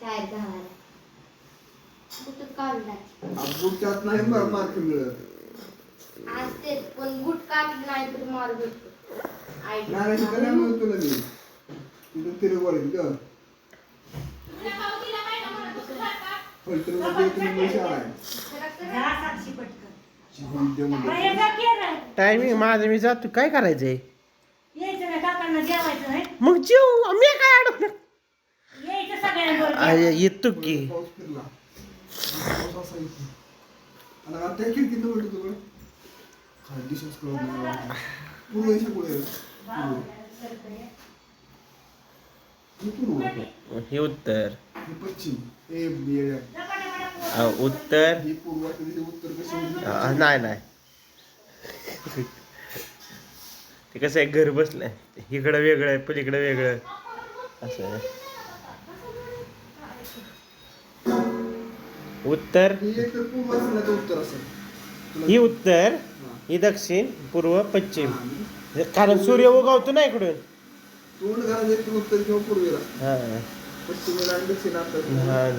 शाळेत घालायला बुट काढलाय बुटात नाही मार्क मिळत आज तेच पण बुट काढलं नाही तर मार भेटतो नाही नाही म्हणतो ना मी तिथं तिरवळ ग फलटणमध्ये एक नंबर शाळा आहे टायमिंग माझं मी जातो काय करायचंय यायचं ना काकांना जेवायचं आहे मग जेव मी काय अडवलं यायचं सगळ्यांबरोबर येतो की पाऊस फिरला पाऊस असा इथे आणि आता त्या खिडकीत म्हणतो तुकडं खाली दिसच कळत नाही पूर्ण दिशा पुढे पूर्व हे उत्तर हे पश्चिम हे उत्तर ही पूर्व उत्तर कशी नाही नाही ते कसं आहे घर बसलंय इकडं वेगळं आहे पलीकडं वेगळं असं आहे उत्तर ही एक तर पूर्व असेल ना तर उत्तर असेल ही उत्तर ही दक्षिण पूर्व पश्चिम कारण सूर्य उगवतो ना इकडून तोंड घालायचं एक तर उत्तर किंवा पूर्वेला हा पश्चिमेला आणि दक्षिणात हा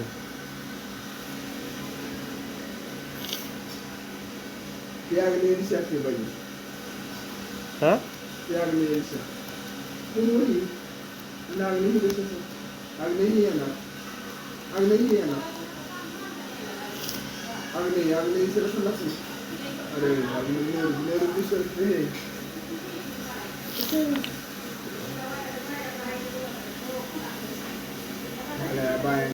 ती आग्नेय दिशा असली पाहिजे हा ती आग्नेय दिशा पूर्व ही आग्नेय दिशा आग्नेय येणार आग्नेय येणार आग्नेय दिशेला पण असेल अरे नेहरू दिशा बाय